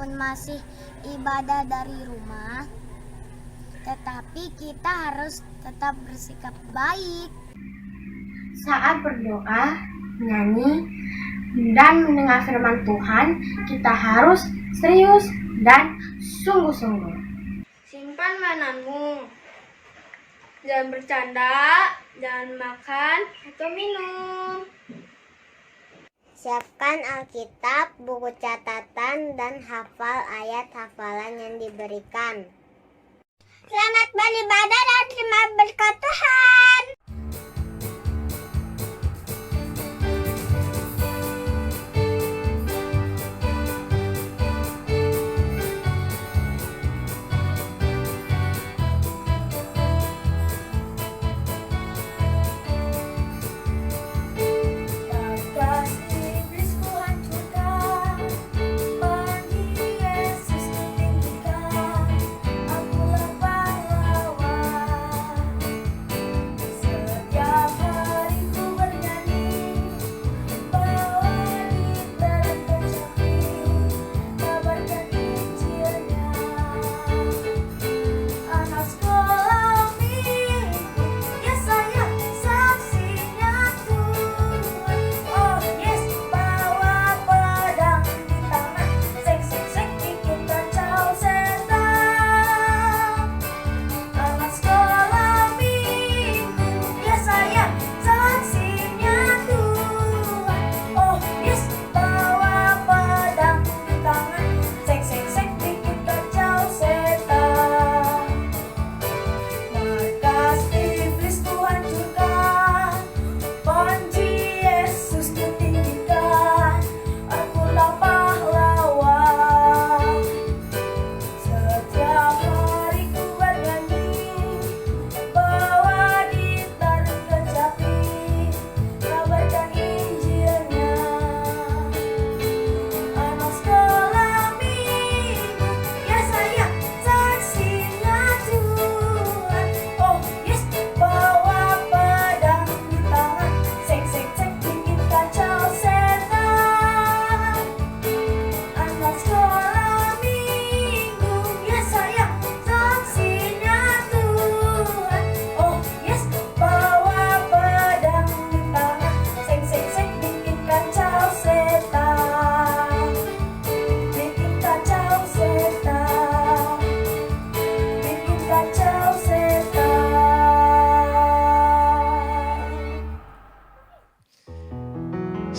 walaupun masih ibadah dari rumah, tetapi kita harus tetap bersikap baik. Saat berdoa, menyanyi, dan mendengar firman Tuhan, kita harus serius dan sungguh-sungguh. Simpan mainanmu. Jangan bercanda, jangan makan atau minum. Siapkan Alkitab, buku catatan, dan hafal ayat hafalan yang diberikan. Selamat beribadah dan terima berkat Tuhan.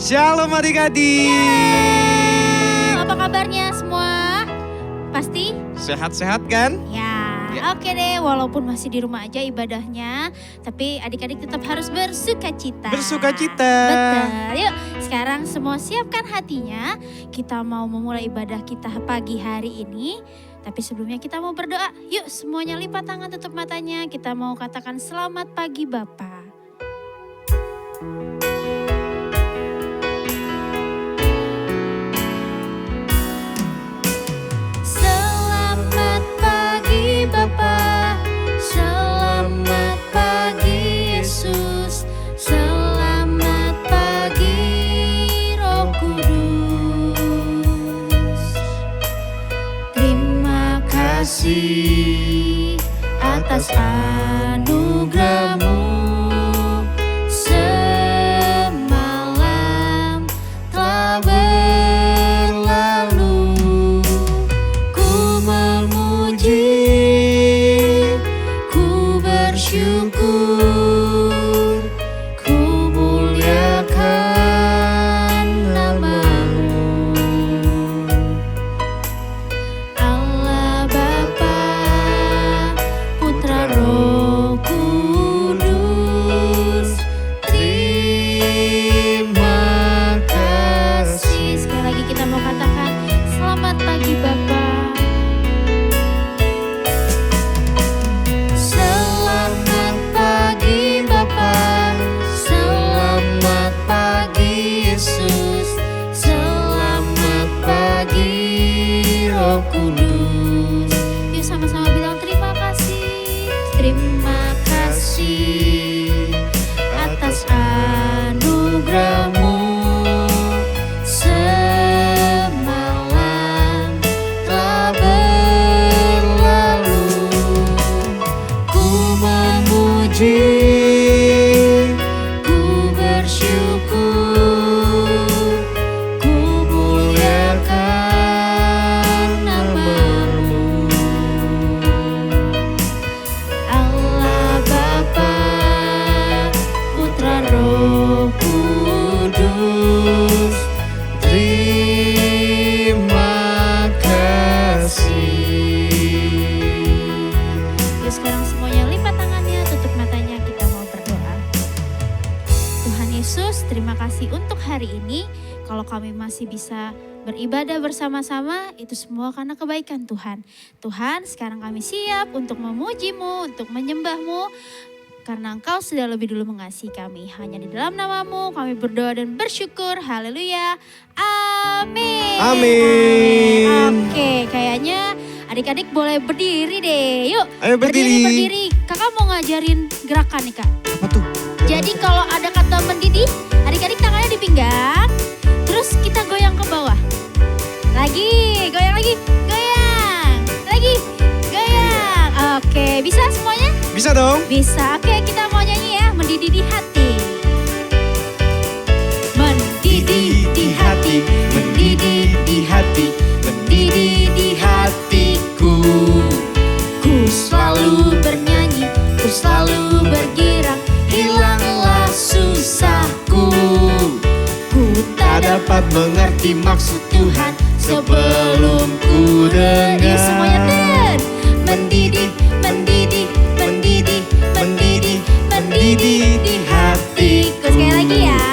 Shalom adik-adik. Apa kabarnya semua? Pasti? Sehat-sehat kan? Ya, Ya. oke deh. Walaupun masih di rumah aja ibadahnya, tapi adik-adik tetap harus bersukacita. Bersukacita. Betul. Yuk, sekarang semua siapkan hatinya. Kita mau memulai ibadah kita pagi hari ini. Tapi sebelumnya kita mau berdoa. Yuk, semuanya lipat tangan, tutup matanya. Kita mau katakan selamat pagi Bapa. Selamat pagi Bapa, selamat pagi Yesus, selamat pagi Roh Kudus. Terima kasih atas anugerah-Mu. Semalam telah berlalu, ku memuji, ku bersyukur, ku muliakan nama-Mu. Allah Bapa, Putra Roh Kudus, terima kasih. Sekali lagi kita mau katakan selamat pagi Bapa. Selamat pagi Bapa, selamat pagi Yesus, selamat pagi Roh Kudus. Yuk sama-sama bilang terima kasih. Terima kasih atas anugerah-Mu. Semalam puji, ku bersyukur, ku muliakan nama-Mu. Allah Bapa, Putra Roh Kudus, Terima kasih. Yuk sekarang semuanya lipat tangannya, tutup matanya, kita mau berdoa. Tuhan Yesus, terima kasih untuk hari ini. Kalau kami masih bisa beribadah bersama-sama, itu semua karena kebaikan Tuhan. Tuhan, sekarang kami siap untuk memuji-Mu, untuk menyembah-Mu. Karena Engkau sudah lebih dulu mengasihi kami. Hanya di dalam nama-Mu kami berdoa dan bersyukur. Haleluya. Amin. Amin. Oke, kayaknya adik-adik boleh berdiri deh. Yuk, Ayo berdiri. berdiri. Kakak mau ngajarin gerakan nih Kak. Apa tuh? Jadi kalau ada kata mendidih, adik-adik tangannya di pinggang. Terus kita goyang ke bawah. Lagi, goyang lagi. Goyang. Lagi, goyang. Oke, bisa semuanya? Bisa dong? Bisa. Oke, kita mau nyanyi ya. Mendidih di hati. Mendidih di hati, mendidih di hati, mendidih di hatiku. Ku selalu bernyanyi, ku selalu bergerak, hilanglah susahku. Ku tak dapat mengerti maksud Tuhan sebelum ku dengar. Yuk semuanya dan Mendidih, mendidih, mendidih, mendidih, mendidih di hatiku. Sekali lagi ya.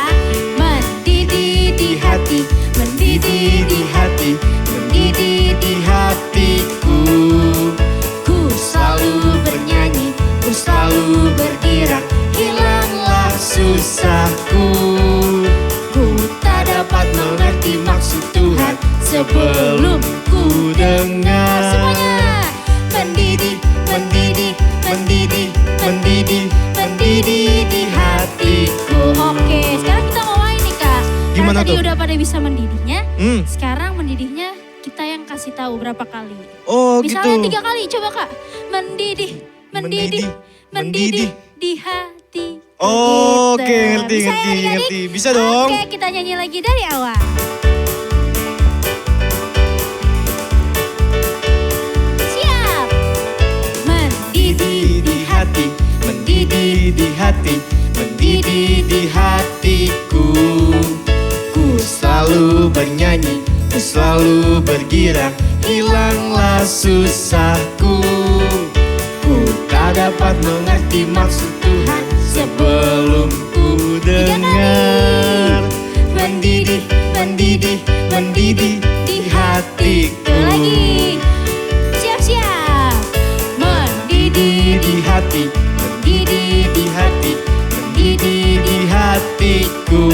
Mendidih di hati, Mendidih di hati, mendidih di hatiku. ku selalu bernyanyi, Ku selalu bergerak, hilanglah susahku. ku Tak dapat mengerti maksud Tuhan sebelum ku dengar. semuanya. Mendidih, mendidih, mendidih, mendidih, mendidih di hatiku. Oke, sekarang kita mau main nih Kak. Gimana Karena tadi tuh? udah pada bisa mendidihnya. Hmm. Sekarang mendidihnya kita yang kasih tahu berapa kali. Oh Misalnya gitu. 3 kali, coba Kak. Mendidih, mendidih, mendidih di hati. Oke, ngerti, Bisa ya, ngerti, adik-adik? ngerti. Bisa dong. Oke, kita nyanyi lagi dari awal. Siap. Mendidih Mendidih di hati, mendidih di hati, mendidih di hatiku. Ku selalu bernyanyi, ku selalu bergerak, hilanglah susahku. Ku tak dapat mengerti maksud Tuhan sebelum ku dengar. Mendidih, mendidih, mendidih di hatiku. lagi. Siap-siap. Mendidih Mendidih di hati, mendidih di hati, mendidih di hatiku.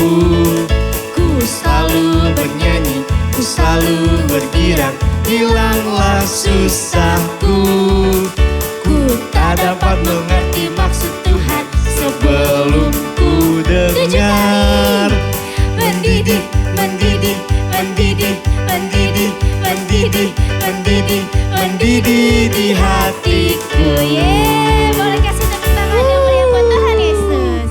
Ku selalu bernyanyi, ku selalu bergerak, hilanglah susahku. Ku tak dapat mengerti maksud Tuhan sebelum ku dengar. Mendidih, mendidih, mendidih, mendidih, mendidih, mendidih, mendidih di hatiku. Yeay, boleh kasih tepuk tangan yang meriah buat Tuhan Yesus.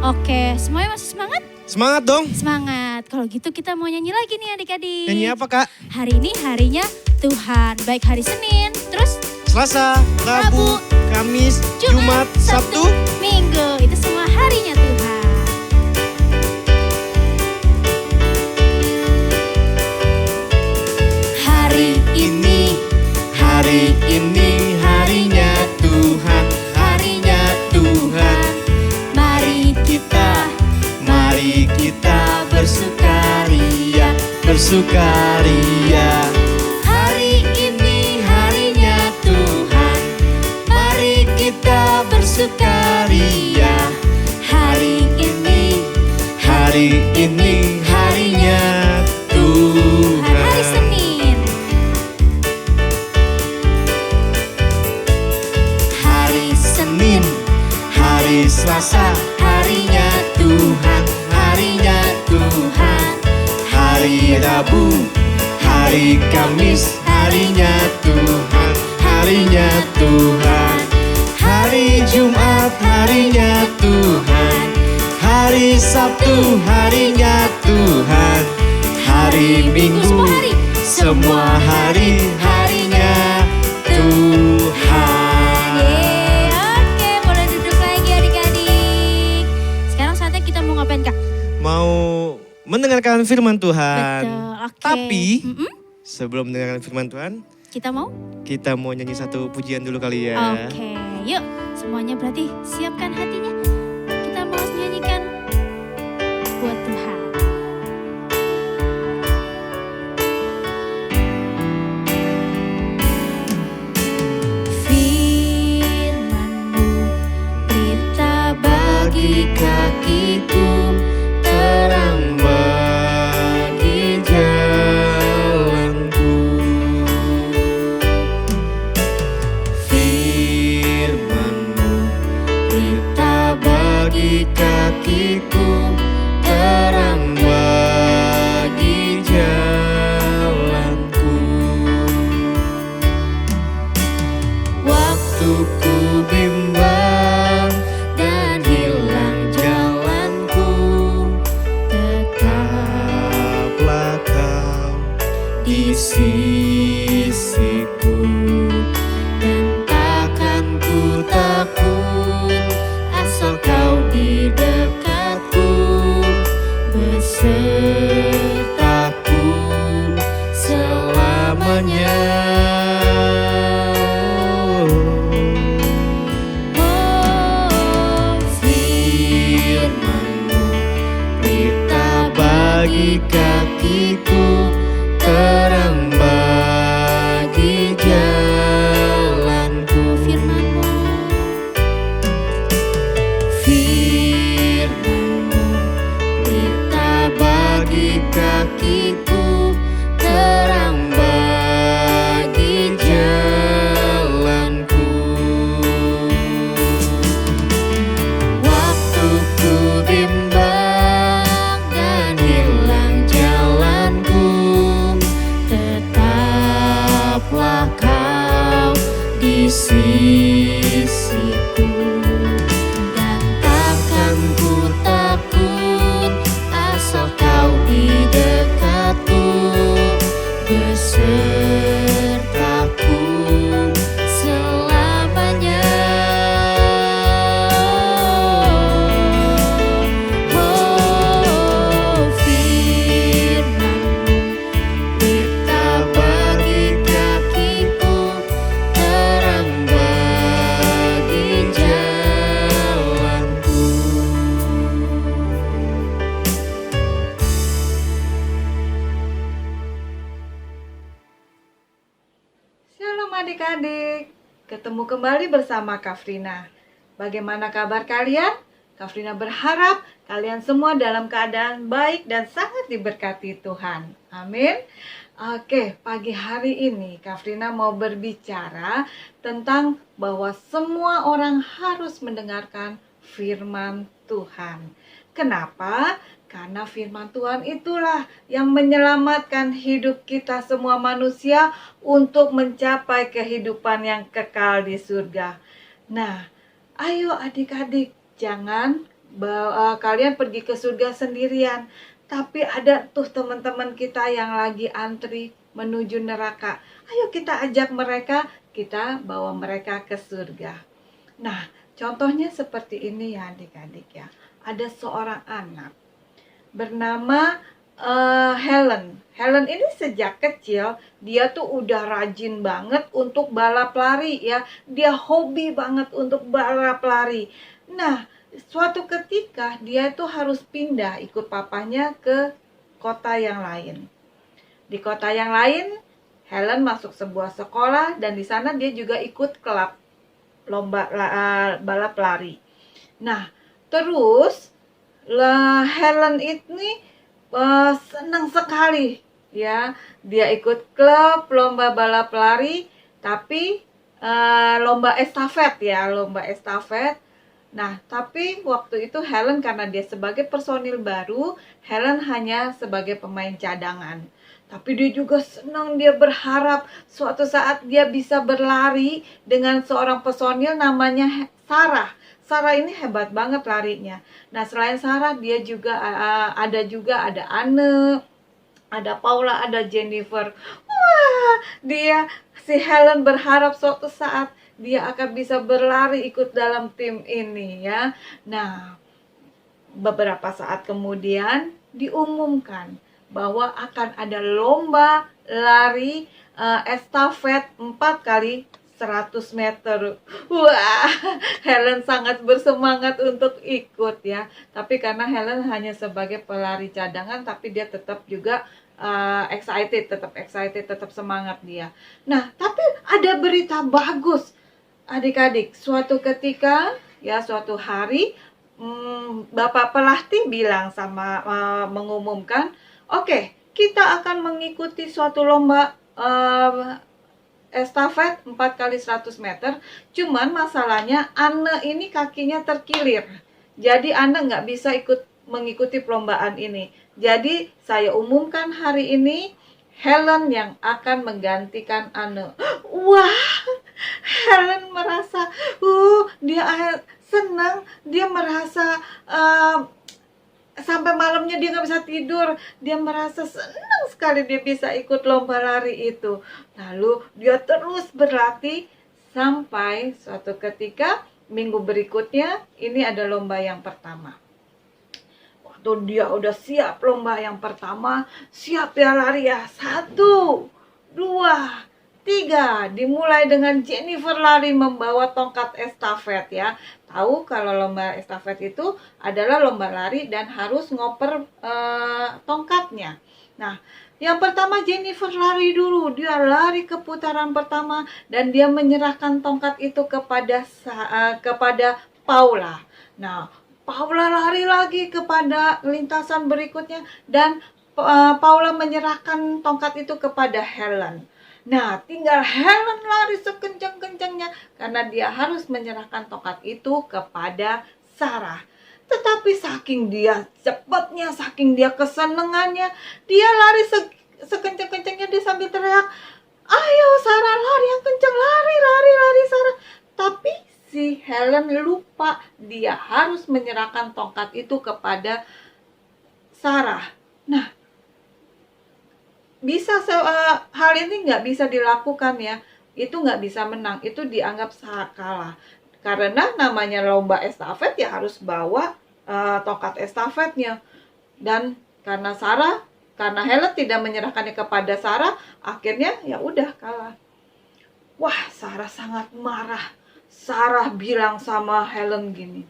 Oke, semuanya masih semangat? Semangat dong. Semangat. Kalau gitu kita mau nyanyi lagi nih adik-adik. Nyanyi apa Kak? Hari ini harinya Tuhan. Baik hari Senin, terus Selasa, Rabu, Kamis, Jumat, Sabtu. Minggu. Itu semua harinya Tuhan. Hari ini harinya Tuhan, harinya Tuhan. Mari kita bersukaria, bersukaria. Hari ini harinya Tuhan, mari kita bersukaria. Hari ini harinya Tuhan. Hari Senin. Hari Senin, hari Selasa, harinya Tuhan, harinya Tuhan. Hari Rabu, hari Kamis, harinya Tuhan, harinya Tuhan. Hari Jumat, harinya Hari Sabtu harinya Tuhan, hari Minggu semua hari. semua hari harinya Tuhan. Oke, boleh duduk lagi adik-adik. Sekarang saatnya kita mau ngapain Kak? Mau mendengarkan firman Tuhan. Betul, oke. Tapi Mm-mm. sebelum mendengarkan firman Tuhan, Kita mau? kita mau nyanyi satu pujian dulu kali ya. Oke, yuk semuanya berarti siapkan hatinya. Kita mau nyanyikan buat Tuhan. Firman-Mu berita bagi kakiku, terang bagi jalanku. Firman-Mu berita bagi kakiku, terang bagi jalanku. Waktu ku bimbang dan hilang jalanku, tetaplah Kau di sisiku, dan takkan ku takut asal Kau di dekatku, besertaku selamanya. Oh, firman-Mu berita bagi kakiku, terang bagi jalanku. Firman-Mu, firman-Mu berita bagi kakiku, terang bagi jalanku. Waktu ku bimbang dan hilang jalanku, tetaplah Kau di sisiku, dan takkan ku takut asal Kau di dekatku, besertaku selamanya. Oh, firman-Mu berita bagi kakiku, terang bagi jalanku. Shalom adik-adik, ketemu kembali bersama Kafrina. Bagaimana kabar kalian? Kafrina berharap kalian semua dalam keadaan baik dan sangat diberkati Tuhan. Amin. Oke, pagi hari ini Kafrina mau berbicara tentang bahwa semua orang harus mendengarkan firman Tuhan. Kenapa? Karena firman Tuhan itulah yang menyelamatkan hidup kita semua manusia untuk mencapai kehidupan yang kekal di surga. Nah, ayo adik-adik, jangan kalian pergi ke surga sendirian. Tapi ada tuh teman-teman kita yang lagi antri menuju neraka. Ayo kita ajak mereka, kita bawa mereka ke surga. Nah, contohnya seperti ini ya adik-adik ya. Ada seorang anak bernama Helen. Helen ini sejak kecil dia tuh udah rajin banget untuk balap lari ya. Dia hobi banget untuk balap lari. Nah, suatu ketika dia tuh harus pindah ikut papanya ke kota yang lain. Di kota yang lain, Helen masuk sebuah sekolah dan di sana dia juga ikut klub lomba balap lari. Nah, terus Helen ini senang sekali ya, dia ikut klub lomba balap lari, tapi lomba estafet ya, lomba estafet. Nah, tapi waktu itu Helen karena dia sebagai personil baru, Helen hanya sebagai pemain cadangan. Tapi dia juga senang, dia berharap suatu saat dia bisa berlari dengan seorang personil namanya Sarah. Sarah ini hebat banget larinya. Nah, selain Sarah, dia juga ada Anne, ada Paula, ada Jennifer. Wah, si Helen berharap suatu saat dia akan bisa berlari ikut dalam tim ini ya. Nah, beberapa saat kemudian diumumkan bahwa akan ada lomba lari estafet 4 kali 100 meter. Wah, Helen sangat bersemangat untuk ikut ya. Tapi karena Helen hanya sebagai pelari cadangan, tapi dia tetap juga tetap excited, tetap semangat dia. Nah, tapi ada berita bagus, adik-adik. Suatu hari, Bapak pelatih bilang mengumumkan, oke, kita akan mengikuti suatu lomba estafet 4 kali 100 meter. Cuman masalahnya Anne ini kakinya terkilir. Jadi Anne nggak bisa mengikuti perlombaan ini. Jadi saya umumkan hari ini Helen yang akan menggantikan Anne. Wah, Helen merasa dia senang, dia merasa sampai malamnya dia nggak bisa tidur. Dia merasa senang sekali dia bisa ikut lomba lari itu. Lalu dia terus berlatih sampai suatu ketika minggu berikutnya ini ada lomba yang pertama. Waktu dia udah siap lomba yang pertama, siap ya lari ya. 1, 2, 3. Dimulai dengan Jennifer lari membawa tongkat estafet ya. Tahu kalau lomba estafet itu adalah lomba lari dan harus ngoper tongkatnya. Nah, yang pertama Jennifer lari dulu. Dia lari ke putaran pertama dan dia menyerahkan tongkat itu kepada Paula. Nah, Paula lari lagi kepada lintasan berikutnya dan Paula menyerahkan tongkat itu kepada Helen. Nah, tinggal Helen lari sekencang-kencangnya karena dia harus menyerahkan tongkat itu kepada Sarah. Tetapi saking dia cepatnya, saking dia kesenangannya, dia lari sekencang-kencangnya, dia sambil teriak, "Ayo Sarah, lari yang kencang, lari Sarah." Tapi si Helen lupa dia harus menyerahkan tongkat itu kepada Sarah. Nah, hal ini nggak bisa dilakukan ya, itu nggak bisa menang, itu dianggap kalah. Karena namanya lomba estafet ya harus bawa tongkat estafetnya. Dan karena Helen tidak menyerahkannya kepada Sarah, akhirnya ya udah kalah. Wah, Sarah sangat marah. Sarah bilang sama Helen gini,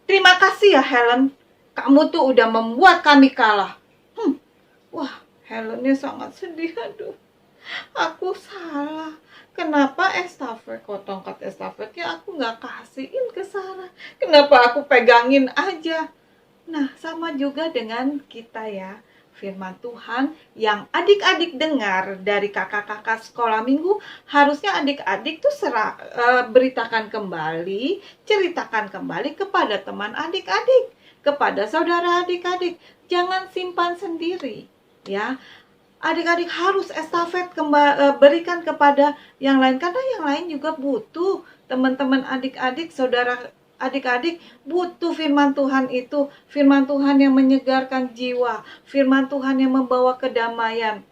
"Terima kasih ya Helen, kamu tuh udah membuat kami kalah." Wah, Helennya sangat sedih. Aduh, aku salah. Kenapa tongkat estafetnya aku nggak kasihin ke Sarah? Kenapa aku pegangin aja? Nah, sama juga dengan kita ya. Firman Tuhan yang adik-adik dengar dari kakak-kakak sekolah minggu, harusnya adik-adik tuh beritakan kembali, ceritakan kembali kepada teman adik-adik, kepada saudara adik-adik. Jangan simpan sendiri. Ya, adik-adik harus estafet berikan kepada yang lain, karena yang lain juga butuh. Teman-teman adik-adik, saudara adik-adik butuh firman Tuhan itu, firman Tuhan yang menyegarkan jiwa, firman Tuhan yang membawa kedamaian,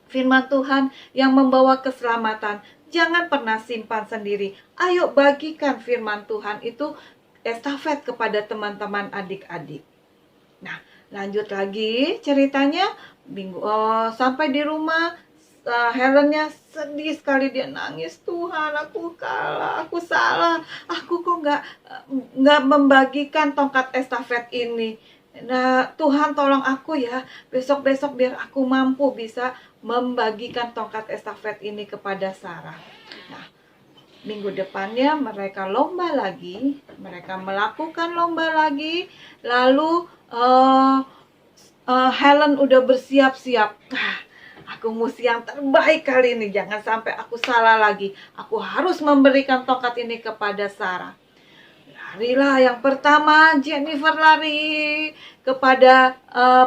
firman Tuhan yang membawa keselamatan. Jangan pernah simpan sendiri. Ayo bagikan firman Tuhan itu estafet kepada teman-teman adik-adik. Nah, lanjut lagi ceritanya. Sampai di rumah, Helennya sedih sekali, dia nangis, "Tuhan, aku kalah, aku salah, aku kok nggak membagikan tongkat estafet ini. Nah, Tuhan tolong aku ya, besok-besok biar aku mampu bisa membagikan tongkat estafet ini kepada Sarah." Nah, minggu depannya mereka lomba lagi, mereka melakukan lomba lagi, lalu Helen udah bersiap-siap. Aku mesti yang terbaik kali ini, jangan sampai aku salah lagi. Aku harus memberikan tongkat ini kepada Sarah. Larilah yang pertama, Jennifer lari kepada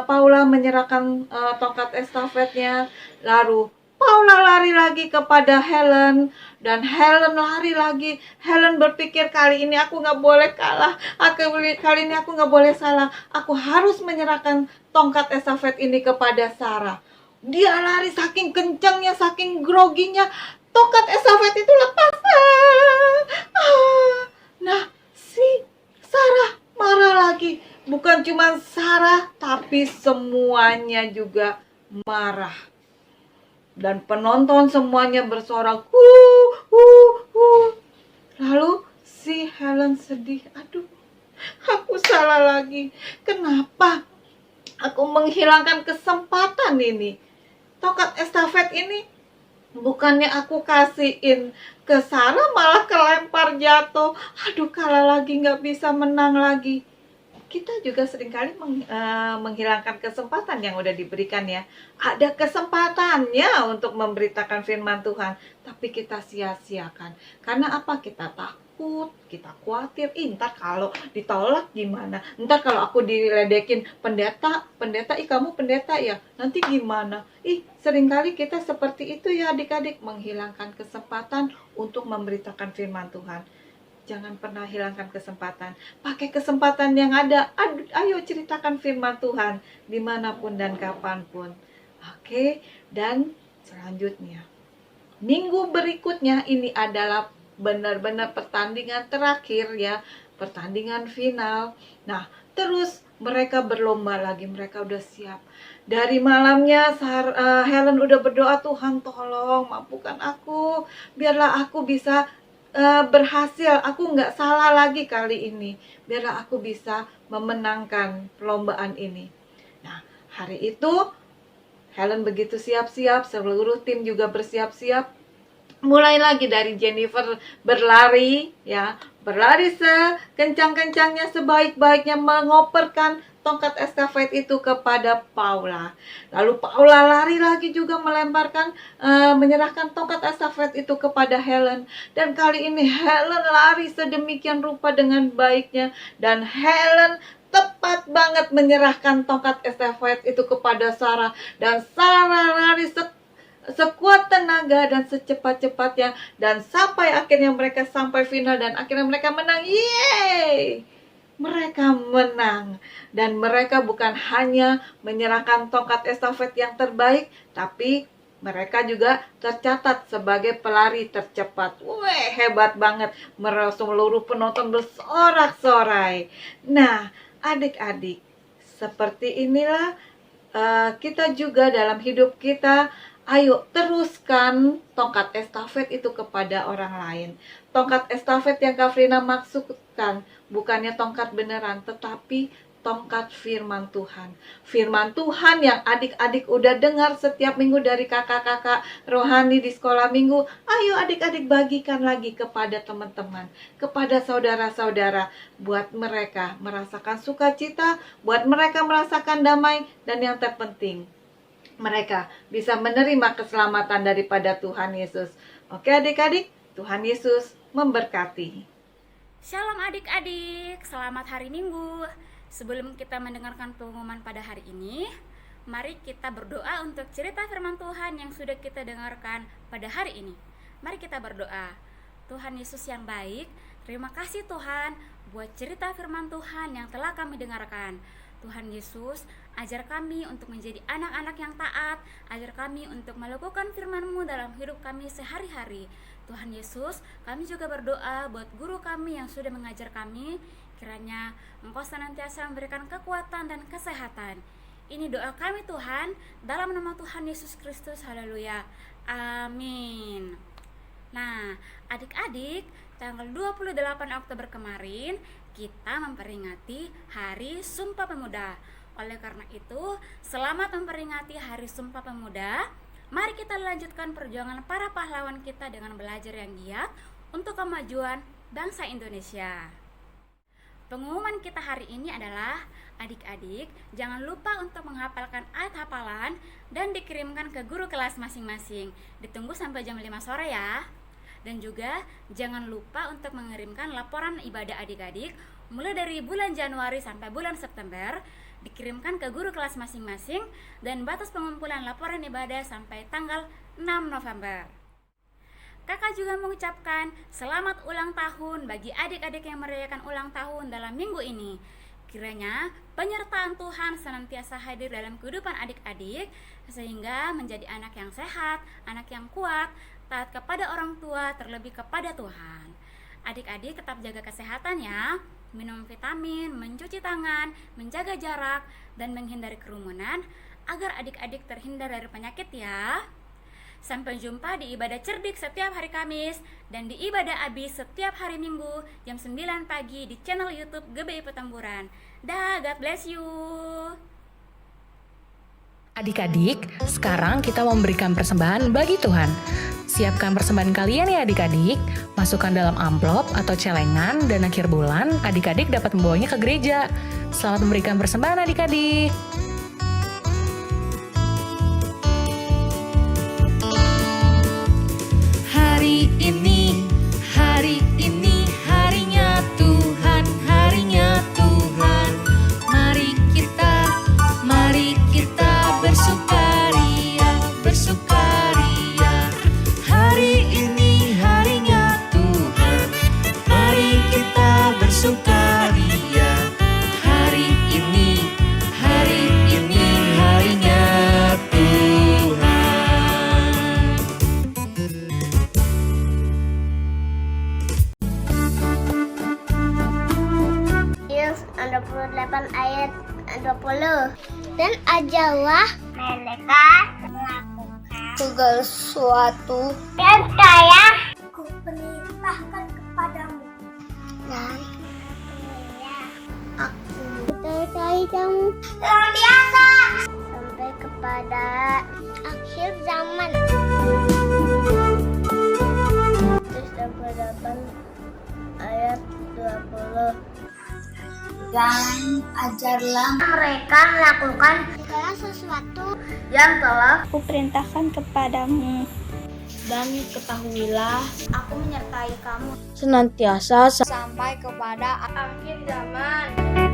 Paula menyerahkan tongkat estafetnya. Lalu Paula lari lagi kepada Helen, dan Helen lari lagi. Helen berpikir, kali ini aku nggak boleh kalah, kali ini aku nggak boleh salah. Aku harus menyerahkan tongkat estafet ini kepada Sarah. Dia lari saking kencangnya, saking groginya, tongkat estafet itu lepas. Nah, si Sarah marah lagi. Bukan cuma Sarah, tapi semuanya juga marah. Dan penonton semuanya bersorak, Lalu si Helen sedih, aduh, aku salah lagi. Kenapa aku menghilangkan kesempatan ini? Tongkat estafet ini bukannya aku kasihin ke Sarah, malah kelempar jatuh. Aduh, kalah lagi, gak bisa menang lagi. Kita juga seringkali menghilangkan kesempatan yang udah diberikan ya. Ada kesempatannya untuk memberitakan firman Tuhan, tapi kita sia-siakan. Karena apa? Kita takut, kita khawatir. Ntar kalau ditolak gimana? Ntar kalau aku diledekin pendeta, kamu pendeta ya? Nanti gimana? Seringkali kita seperti itu ya adik-adik, menghilangkan kesempatan untuk memberitakan firman Tuhan. Jangan pernah hilangkan kesempatan. Pakai kesempatan yang ada. Ayo ceritakan firman Tuhan dimanapun dan kapanpun. Oke, dan selanjutnya, minggu berikutnya ini adalah benar-benar pertandingan terakhir ya. Pertandingan final. Nah, terus mereka berlomba lagi. Mereka udah siap. Dari malamnya Helen udah berdoa, Tuhan tolong mampukan aku. Biarlah aku bisa berhasil, aku nggak salah lagi kali ini. Biarlah aku bisa memenangkan perlombaan ini. Nah, hari itu Helen begitu siap-siap, seluruh tim juga bersiap-siap. Mulai lagi dari Jennifer berlari, ya, berlari sekencang-kencangnya, sebaik-baiknya, mengoperkan tongkat estafet itu kepada Paula. Lalu Paula lari lagi juga menyerahkan tongkat estafet itu kepada Helen. Dan kali ini Helen lari sedemikian rupa dengan baiknya, dan Helen tepat banget menyerahkan tongkat estafet itu kepada Sarah. Dan Sarah lari sekuat tenaga dan secepat-cepatnya, dan sampai akhirnya mereka sampai final, dan akhirnya mereka menang. Yeay! Mereka menang, dan mereka bukan hanya menyerahkan tongkat estafet yang terbaik, tapi mereka juga tercatat sebagai pelari tercepat. Wih, hebat banget. Seluruh penonton bersorak-sorai. Nah, adik-adik, seperti inilah kita juga dalam hidup kita. Ayo teruskan tongkat estafet itu kepada orang lain. Tongkat estafet yang Kafrina maksudkan bukannya tongkat beneran, tetapi tongkat firman Tuhan. Firman Tuhan yang adik-adik udah dengar setiap minggu dari kakak-kakak rohani di sekolah minggu. Ayo adik-adik bagikan lagi kepada teman-teman, kepada saudara-saudara, buat mereka merasakan sukacita, buat mereka merasakan damai, dan yang terpenting, mereka bisa menerima keselamatan daripada Tuhan Yesus. Oke adik-adik, Tuhan Yesus memberkati. Shalom adik-adik, selamat hari Minggu. Sebelum kita mendengarkan pengumuman pada hari ini, mari kita berdoa untuk cerita firman Tuhan yang sudah kita dengarkan pada hari ini. Mari kita berdoa. Tuhan Yesus yang baik, terima kasih Tuhan buat cerita firman Tuhan yang telah kami dengarkan. Tuhan Yesus, ajar kami untuk menjadi anak-anak yang taat, ajar kami untuk melakukan firman-Mu dalam hidup kami sehari-hari. Tuhan Yesus, kami juga berdoa buat guru kami yang sudah mengajar kami, kiranya Engkau senantiasa memberikan kekuatan dan kesehatan. Ini doa kami Tuhan, dalam nama Tuhan Yesus Kristus, haleluya, amin. Nah, adik-adik, tanggal 28 Oktober kemarin, kita memperingati Hari Sumpah Pemuda. Oleh karena itu, selamat memperingati Hari Sumpah Pemuda. Mari kita lanjutkan perjuangan para pahlawan kita dengan belajar yang giat untuk kemajuan bangsa Indonesia. Pengumuman kita hari ini adalah, adik-adik jangan lupa untuk menghafalkan ayat hafalan dan dikirimkan ke guru kelas masing-masing. Ditunggu sampai jam 5 sore ya. Dan juga jangan lupa untuk mengirimkan laporan ibadah adik-adik mulai dari bulan Januari sampai bulan September, dikirimkan ke guru kelas masing-masing, dan batas pengumpulan laporan ibadah sampai tanggal 6 November. Kakak juga mengucapkan selamat ulang tahun bagi adik-adik yang merayakan ulang tahun dalam minggu ini. Kiranya penyertaan Tuhan senantiasa hadir dalam kehidupan adik-adik sehingga menjadi anak yang sehat, anak yang kuat, taat kepada orang tua, terlebih kepada Tuhan. Adik-adik tetap jaga kesehatan ya, minum vitamin, mencuci tangan, menjaga jarak, dan menghindari kerumunan agar adik-adik terhindar dari penyakit ya. Sampai jumpa di ibadah cerdik setiap hari Kamis dan di ibadah abis setiap hari Minggu jam 9 pagi di channel YouTube GBI Petamburan. Dah, God bless you. Adik-adik, sekarang kita memberikan persembahan bagi Tuhan. Siapkan persembahan kalian ya adik-adik, masukkan dalam amplop atau celengan dan akhir bulan adik-adik dapat membawanya ke gereja. Selamat memberikan persembahan adik-adik. Hari ini harinya Tuhan, harinya Tuhan. Mari kita bersukaria, bersukaria. Hari ini harinya Tuhan, mari kita bersukaria. Hari ini harinya Tuhan. Yes, 28 ayat 20. Dan ajarlah mereka melakukan segala sesuatu yang saya kuperintahkan kepadamu. Dan aku menyertai kamu senantiasa sampai kepada akhir zaman. Terus 28 ayat 20. Dan ajarlah mereka melakukan segala sesuatu yang telah kuperintahkan kepadamu. Dan ketahuilah, aku menyertai kamu Senantiasa sampai kepada Akhir zaman.